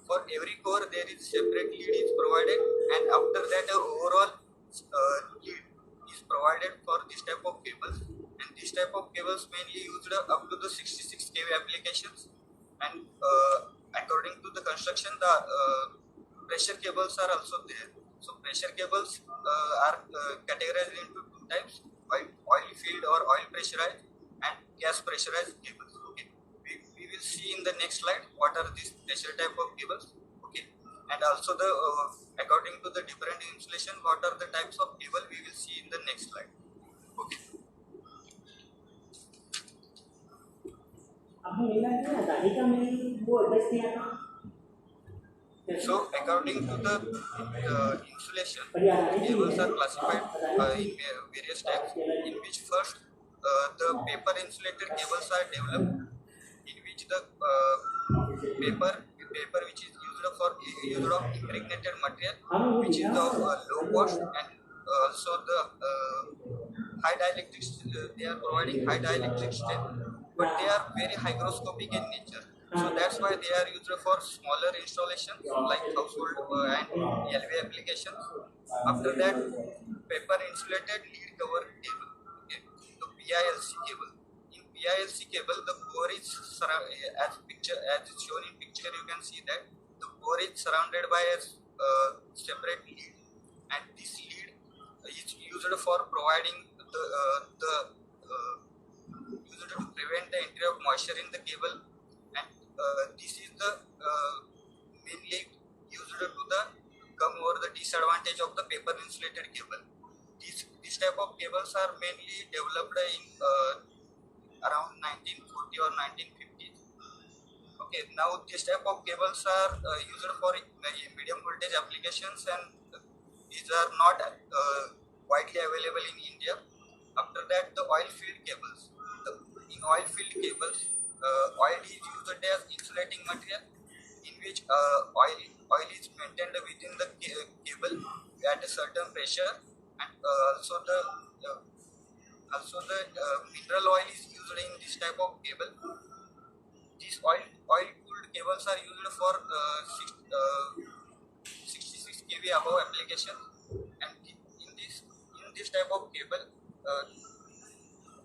For every core there is separate lead is provided, and after that overall lead is provided for this type of cables. And this type of cables mainly used up to the 66 kV applications. And according to the construction, the pressure cables are also there. So pressure cables are categorized into two types: oil filled or oil pressurized and gas pressurized cables. Okay, we will see in the next slide what are these pressure type of cables. Okay, and also the according to the different insulation, what are the types of cable, we will see in the next slide. Okay. So according to the insulation, cables are classified in various types, in which first the paper insulated cables are developed, in which the paper which is used of impregnated material, which is of low cost, and also the high dielectric, they are providing high dielectric strength, but they are very hygroscopic in nature. So that's why they are used for smaller installations like household and LV applications. After that, paper insulated lead cover cable, okay, the PILC cable. In PILC cable, the core is as shown in picture. You can see that the core is surrounded by a separate lead, and this lead is used for providing used to prevent the entry of moisture in the cable, and this is the mainly used to come over the disadvantage of the paper insulated cable. This type of cables are mainly developed in around 1940 or 1950s. Okay, now this type of cables are used for medium voltage applications, and these are not widely available in India. After that, the oil filled cables. In oil filled cables, oil is used as insulating material, in which oil is maintained within the cable at a certain pressure, and also the mineral oil is used in this type of cable. These oil cooled cables are used for 66 kV above application, and in this type of cable,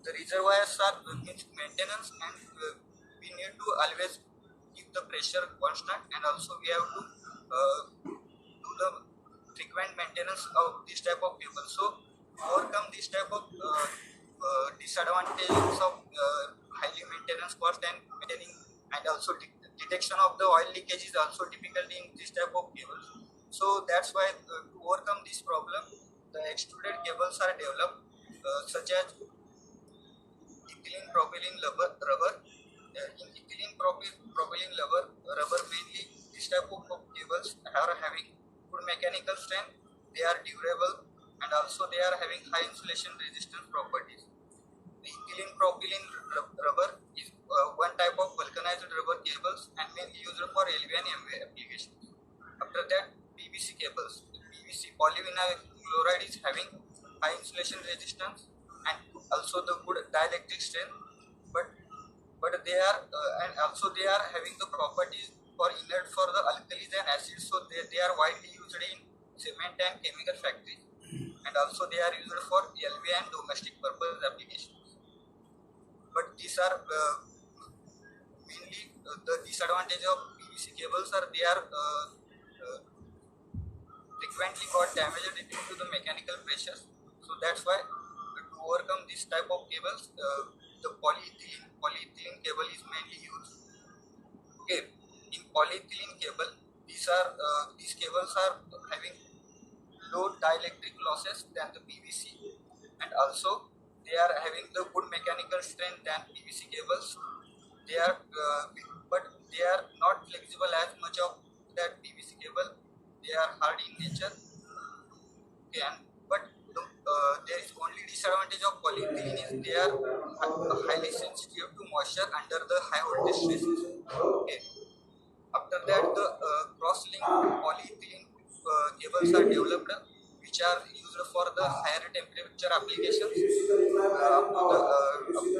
the reservoirs are maintenance, and we need to always keep the pressure constant, and also we have to do the frequent maintenance of this type of cable. So overcome this type of disadvantages of highly maintenance cost and maintaining, and also detection of the oil leakage is also difficult in this type of cables. So that's why to overcome this problem, the extruded cables are developed, such as ethylene propylene rubber. In ethylene propylene rubber mainly, this type of cables are having good mechanical strength, they are durable, and also they are having high insulation resistance properties. The ethylene propylene rubber is one type of vulcanized rubber cables, and mainly used for LV and MV applications. After that, PVC cables. The PVC polyvinyl chloride is having high insulation resistance and also the good dielectric strength, but they are and also they are having the properties for inert for the alkalis and acids. So they are widely used in cement and chemical factories, and also they are used for LV and domestic purpose applications. But these are mainly the disadvantage of PVC cables are they are frequently got damaged due to the mechanical pressures. So that's why to overcome this type of cables, the polyethylene cable is mainly used. Okay, in polyethylene cable, these cables are having low dielectric losses than the PVC, and also they are having the good mechanical strength than PVC cables. They are but they are not flexible as much of that PVC cable. They are hard in nature. Okay, but there is only disadvantage of polyethylene is they are highly sensitive to moisture under the high voltage stresses. Okay. After that, the cross-linked polyethylene cables are developed, which are used for the higher temperature applications up to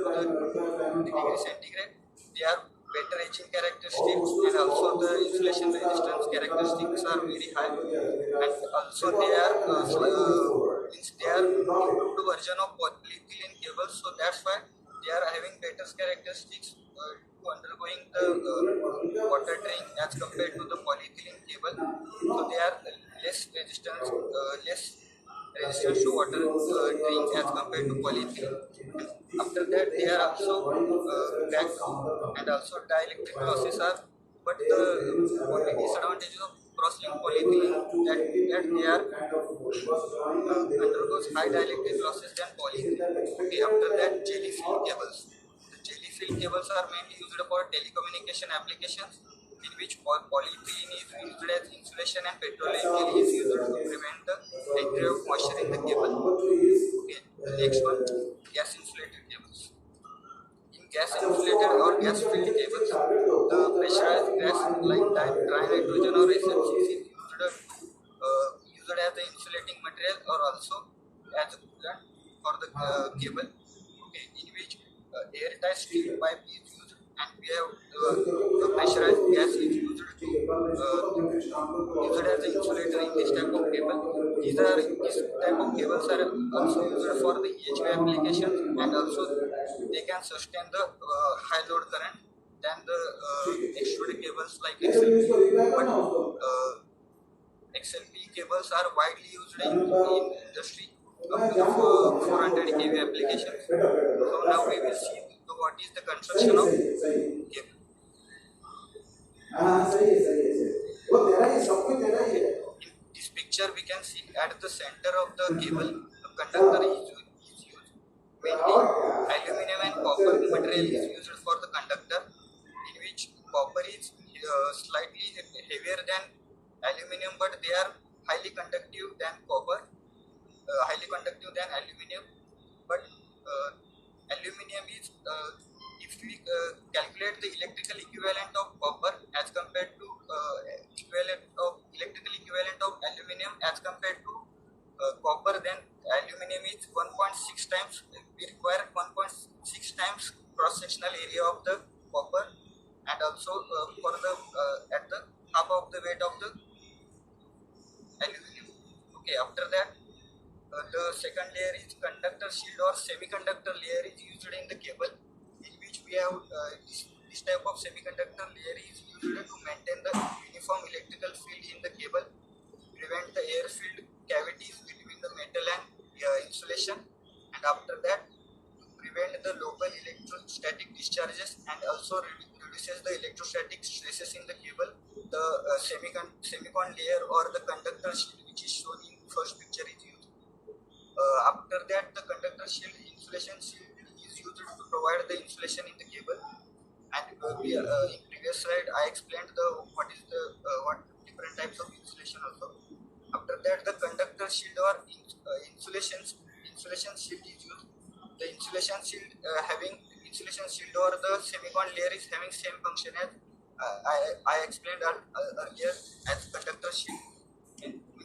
the degree centigrade. They are better etching characteristics, and also the insulation resistance characteristics are very high, and also they are means they are improved version of polyethylene cables, so that's why they are having better characteristics to undergoing the water drain as compared to the polyethylene cable. So they are less resistance to water drain as compared to polyethylene. And after that, they are also cracked and also dielectric losses are. But the only disadvantage of cross-linked polyethylene that they are undergoes high dielectric losses than polyethylene. Okay, after that, jelly-filled cables. The jelly-filled cables are mainly used for telecommunication applications, in which polyethylene is used as insulation and petroleum jelly is used to prevent the entry of moisture in the cable. Okay, the next one, gas insulated cables. In gas insulated or gas filled cables, the pressurized gas like dry nitrogen or SFC is used as the insulating material or also as a coolant for the cable. Okay, in which airtight steel pipe is used, and we have the pressurized gas is used as an insulator in this type of cable. This type of cables are also used for the EHV applications, and also they can sustain the high load current than the extruded cables like XLP. But XLP cables are widely used in industry up to the 400 kV applications. So now we will see what is the construction of cable. In this picture we can see at the center of the cable, the conductor is used. Mainly aluminum and copper material is used for the conductor, in which copper is slightly heavier than aluminum, but they are highly conductive than aluminum. But aluminum is, if we calculate the electrical equivalent of copper as compared to electrical equivalent of aluminum as compared to copper, then aluminum is 1.6 times. We require 1.6 times cross-sectional area of the copper, and also for the at the half of the weight of the aluminum. Okay, after that, the second layer is conductor shield or semiconductor layer is used in the cable, in which we have this type of semiconductor layer is used to maintain the uniform electrical field in the cable, prevent the air filled cavities between the metal and insulation, and after that to prevent the local electrostatic discharges and also reduces the electrostatic stresses in the cable. The semicon layer or the conductor shield, which is shown in first picture, is used. After that, the conductor shield, insulation shield is used to provide the insulation in the cable. And in previous slide I explained what different types of insulation also. After that, the conductor shield or insulation shield is used. The insulation shield or the semicon layer is having same function as I explained earlier as conductor shield,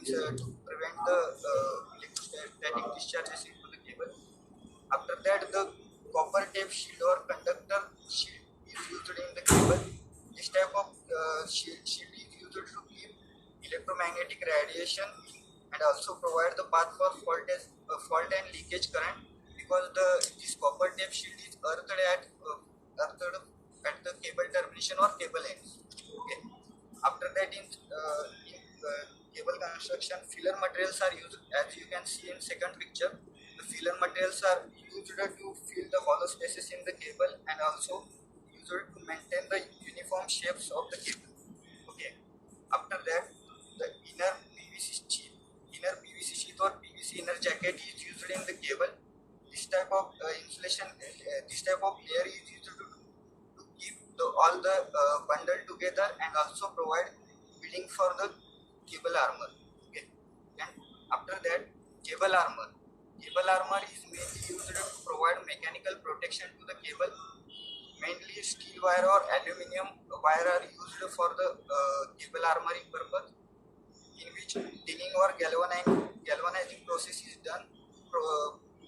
to prevent the electrostatic discharges into the cable. After that, the copper tape shield or conductor shield is used in the cable. This type of shield is used to keep electromagnetic radiation and also provide the path for fault and leakage current, because this copper tape shield is earthed at the cable termination or cable ends. Okay. After that, in cable construction, filler materials are used, as you can see in second picture. The filler materials are used to fill the hollow spaces in the cable and also used to maintain the uniform shapes of the cable. Okay. After that, the inner PVC sheath or PVC inner jacket is used in the cable. This type of this type of layer is used to keep all the bundle together and also provide beading for the cable armor. Okay. And after that, cable armor is mainly used to provide mechanical protection to the cable. Mainly steel wire or aluminum wire are used for the cable armoring purpose, in which tinning or galvanizing process is done to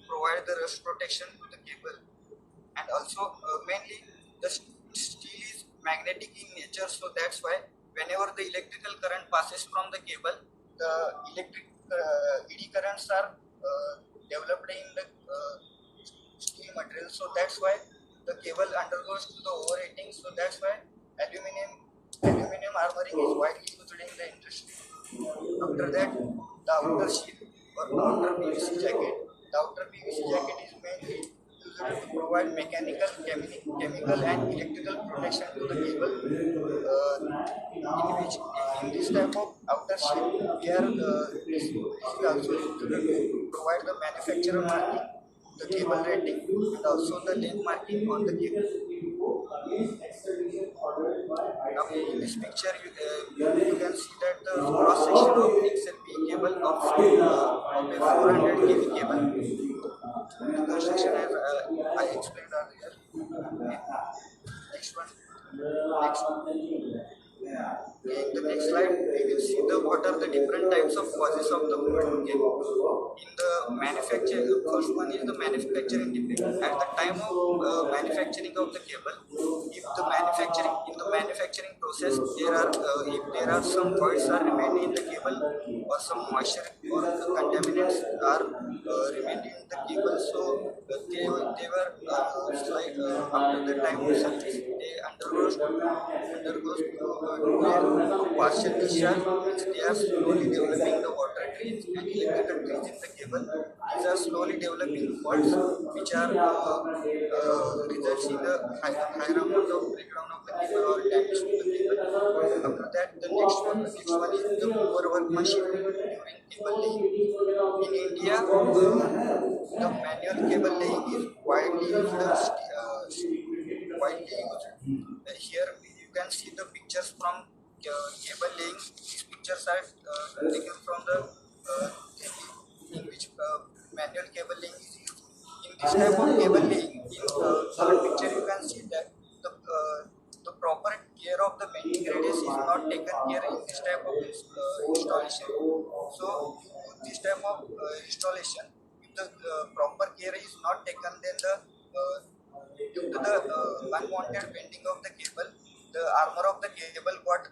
provide the rust protection to the cable. And also mainly the steel is magnetic in nature, so that's why whenever the electrical current passes from the cable, the electric eddy currents are developed in the steel material, so that's why the cable undergoes to the overheating. So that's why aluminum armoring is widely used in the industry. After that, the outer sheet or outer PVC jacket. The outer PVC jacket is mainly used to provide mechanical, chemical and electrical protection to the cable. In this type of outer sheet, this is also used to provide the manufacturer marking, the cable rating, and also the length marking on the cable. Now in this picture, you can see that the cross section of XLP cable of a 400 kV cable. The construction as I explained earlier. Next one. Next one. In the next slide, we will see what are the different types of causes of the fault. Okay. In the manufacture, first one is the manufacturing defect. At the time of manufacturing of the cable, if the manufacturing process if there are some voids are remaining in the cable, or some moisture or the contaminants are remaining in the cable, so they were after the time of service they undergoes partial discharge, means they are slowly developing the water trees and electrical trees in the cable. These are slowly developing faults which are results in the higher amount of breakdown of the cable or damage to the cable. After that, the next one is the overwork machine during cable laying. In India, the manual cable laying is widely used. Here you can see the pictures from cable laying. These pictures are taken from the in which manual cable laying is used. In this type of cable laying, in third picture you can see that the proper care of the bending radius is not taken care in this type of installation. So this type of installation, if the proper care is not taken, then due to the unwanted bending of the cable, the armor of the cable got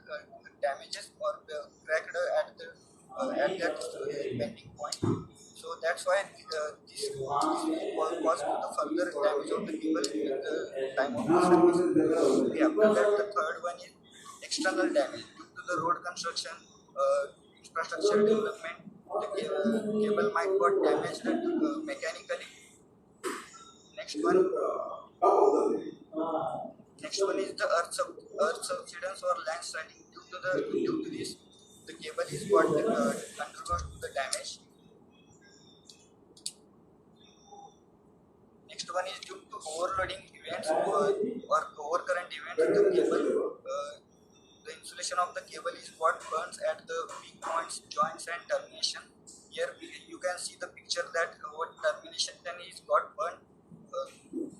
damages or cracked at that bending point. So that's why this will cause to the further damage of the cable at the time of the service. After that, the third one is external damage due to the road construction, infrastructure development. The cable might got damaged mechanically. Next one is the earth subsidence or landsliding. Due to this, the cable is what undergoes the damage. Next one is due to overloading events or overcurrent events. The insulation of the cable is what burns at the weak points, joints, and termination. Here you can see the picture that what termination is got burned due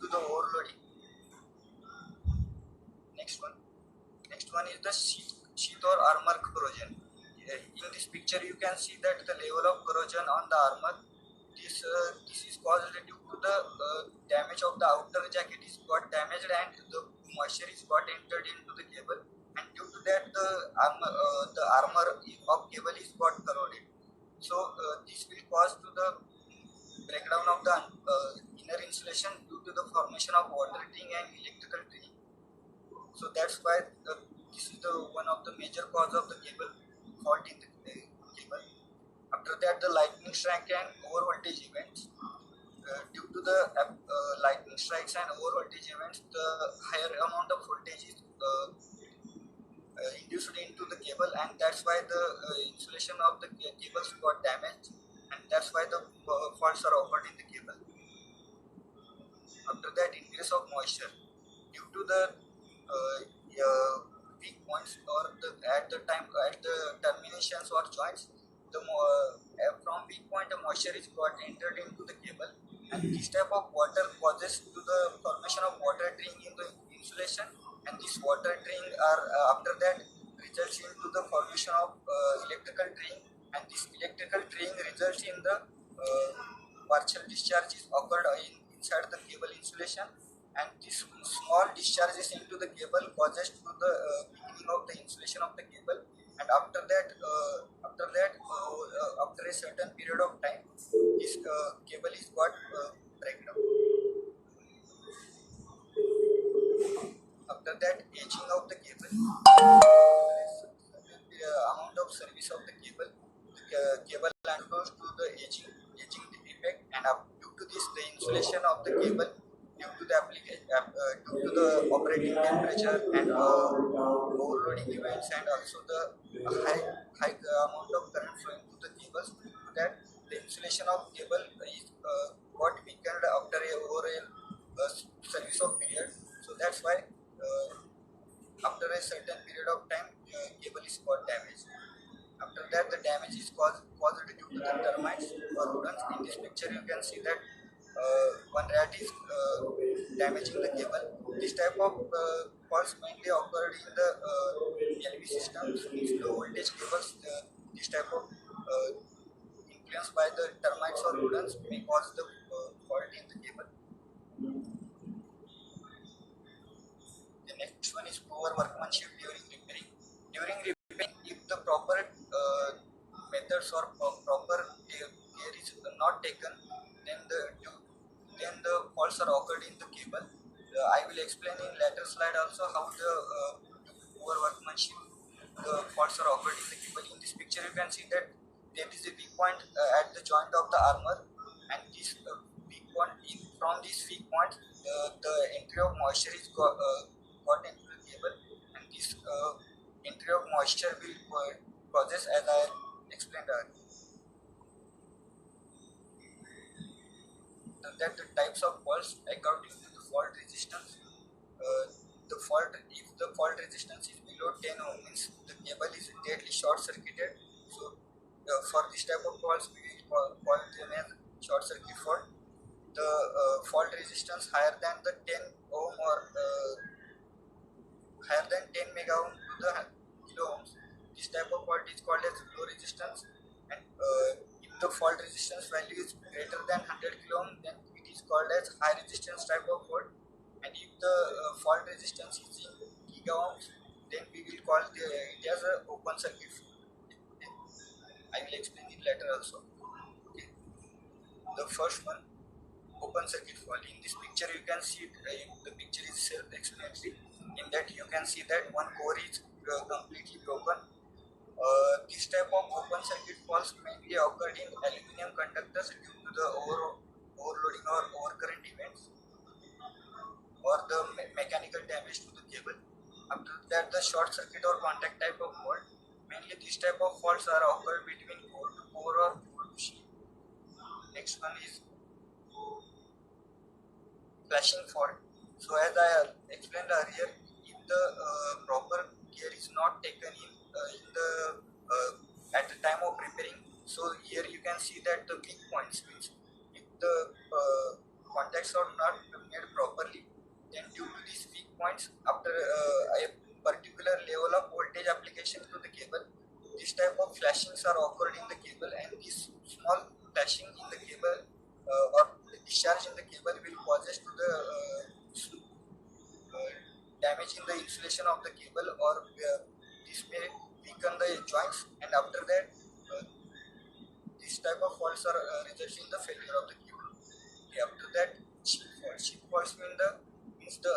to the overloading. Next one is the sheath or armor corrosion. In this picture, you can see that the level of corrosion on the armor. This is caused due to the damage of the outer jacket is got damaged and the moisture is got entered into the cable, and due to that the armor of cable is got corroded. So this will cause to the breakdown of the inner insulation due to the formation of water ring and electrical ring. So that's why this is one of the major cause of the cable fault in the cable. After that, the lightning strike and over voltage events. Due to the lightning strikes and over voltage events, the higher amount of voltage is induced into the cable, and that's why the insulation of the cables got damaged, and that's why the faults are occurred in the cable. After that, increase of moisture due to the weak points or at the terminations or joints, from weak point the moisture is got entered into the cable, and this type of water causes to the formation of water ring in the insulation, and this water ring are after that results into the formation of electrical ring, and this electrical ring results in the partial discharges occurred inside the cable insulation, and this small small discharges into the cable causes to the weakening of the insulation of the cable, and after a certain period of time, this cable is got breakdown. After that, aging of the cable, amount of service of the cable, the cable undergoes to the aging defect, and due to this, the insulation of the cable due to the due to the operating temperature and overloading events, and also the high amount of current flowing to the cables, due to that the insulation of cable is got weakened after a overall service of period. So that's why after a certain period of time, cable is got damaged. After that, the damage is caused due to the termites or rodents. In this picture, you can see that one rat is damaging the cable. This type of faults mainly occurred in the LV systems, means low voltage cables. This type of influence by the termites or rodents may cause the fault in the cable. The next one is poor workmanship during repairing. During repairing, if the proper methods or proper care is not taken, then the faults are occurred in the cable. I will explain in later slide also how the poor workmanship the faults are occurred in the cable. In this picture, you can see that there is a weak point at the joint of the armor, and this weak point, from this weak point, the entry of moisture is got into the cable, and this entry of moisture will causes, as I explained earlier. That the types of faults according to the fault resistance. If the fault resistance is below 10 ohm, means the cable is deadly short circuited. So for this type of faults, we call them as short circuit fault. The fault resistance higher than the 10 ohm or higher than 10 mega ohm to the kilo ohms, this type of fault is called as low resistance. And if the fault resistance value is greater than 100 kilo ohm, then it is called as high resistance type of fault. And if the fault resistance is in giga ohms, then we will call it as an open circuit fault. Okay. I will explain it later also. Okay. The first one, open circuit fault. In this picture, you can see the picture is self-explanatory. In that, you can see that one core is completely broken. This type of open circuit faults mainly occurred in aluminum conductors due to the overloading or overcurrent events, or the mechanical damage to the cable. After that, the short circuit or contact type of fault. Mainly this type of faults are occurred between core to core or core to sheet. Next one is flashing fault. So as I explained earlier, if the proper care is not taken in the at the time of repairing, so here you can see that the weak points, means if the contacts are not made properly, then due to these weak points, after a particular level of voltage application to the cable, this type of flashings are occurred in the cable, and this small flashing in the cable or discharge in the cable will causes to the damage in the insulation of the cable, or this may weaken the joints, and after that this type of faults are results in the failure of the cable. Okay, after that, sheet faults means the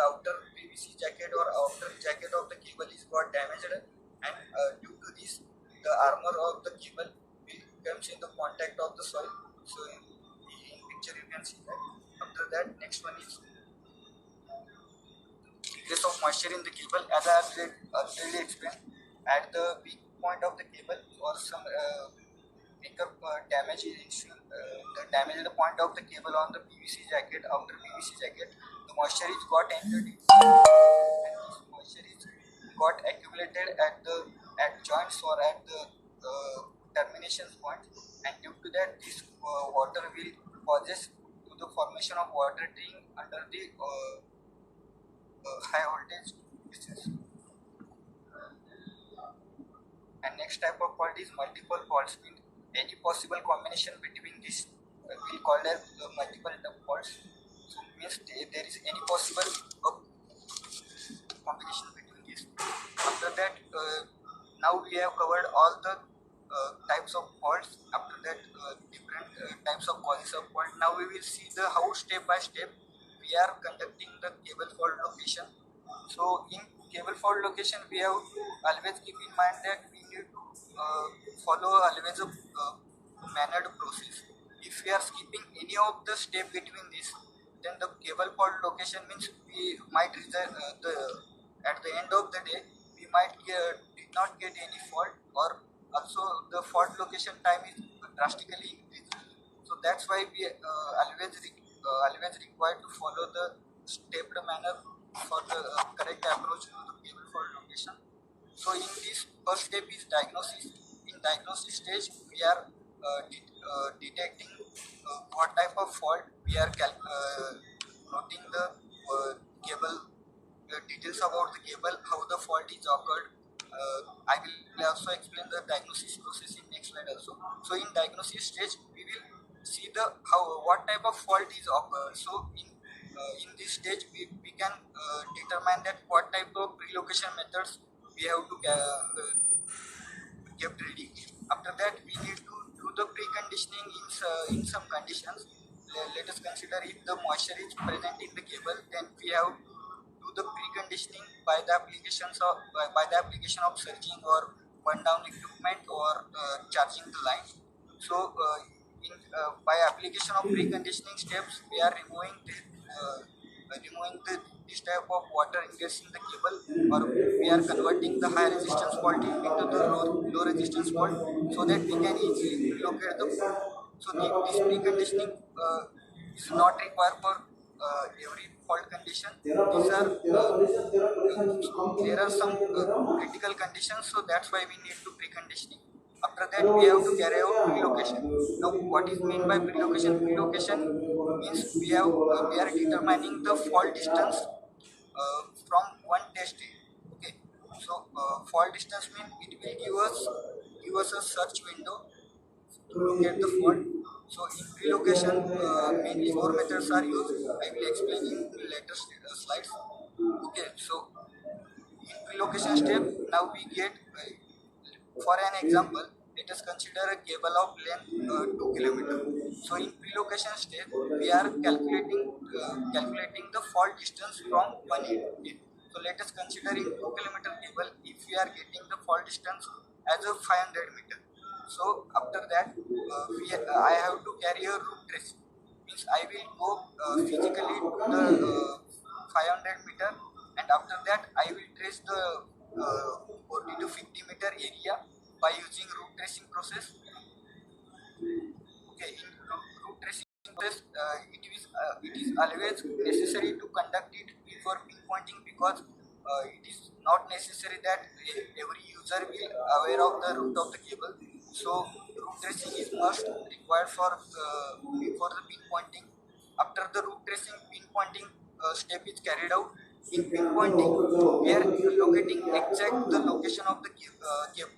outer PVC jacket or outer jacket of the cable is got damaged, and due to this, the armor of the cable will comes in the contact of the soil. So in picture you can see that. After that, next one is ingress of moisture in the cable. As I already explained, at the weak point of the cable or some makeup damage is the damage the point of the cable on the PVC jacket, outer PVC jacket, the moisture is got entered in, and this moisture is got accumulated at joints or at the termination point, and due to that, this water will causes to the formation of water drain under the high voltage business. And next type of fault is multiple faults. Means any possible combination between this we call as multiple faults. So if there is any possible combination between these. After that, now we have covered all the types of faults. After that, different types of causes of fault. Now we will see the how step by step we are conducting the cable fault location. So in cable fault location, we have to always keep in mind that we need to follow always a mannered process. If we are skipping any of the step between this, then the cable fault location means we might result at the end of the day we might did not get any fault, or also the fault location time is drastically increased. So that's why we always required to follow the stepped manner for the correct approach to the cable fault location. So in this first step is diagnosis. In diagnosis stage, we are detecting what type of fault. We are noting the cable details about the cable, how the fault is occurred. I will also explain the diagnosis process in next slide also. So in diagnosis stage, we will see the what type of fault is occurred. So in this stage, we can determine that what type of relocation methods we have to kept ready. After that, we need to do the preconditioning in some conditions. Let us consider if the moisture is present in the cable, then we have to do the preconditioning by the application of surging or burn down equipment or charging the line. So by application of preconditioning steps, we are removing this type of water ingress in the cable, or we are converting the high resistance fault into the low resistance fault, so that we can easily relocate the fault. So this preconditioning is not required for every fault condition. There are some critical conditions, so that's why we need to preconditioning. After that, we have to carry out relocation. Now, what is meant by relocation? Relocation means we are determining the fault distance from one test state. Okay, so fault distance means it will give us a search window to locate the fault. So in relocation, mainly four methods are used. I will explain in later slides. Okay, so in relocation step, now we get, for an example, let us consider a cable of length 2 kilometers. So in relocation step, we are calculating the fault distance from one end. So let us consider in 2 kilometer cable, if we are getting the fault distance as a 500 meter. So after that, I have to carry a root trace. Means I will go physically to the 500 meter, and after that I will trace the 40 to 50 meter area by using root tracing process. Okay, in root tracing process, it is always necessary to conduct it before pinpointing, because it is not necessary that every user will aware of the route of the cable. So route tracing is must required for before the pinpointing. After the route tracing, pinpointing step is carried out. In pinpointing, we are locating exact the location of the cable.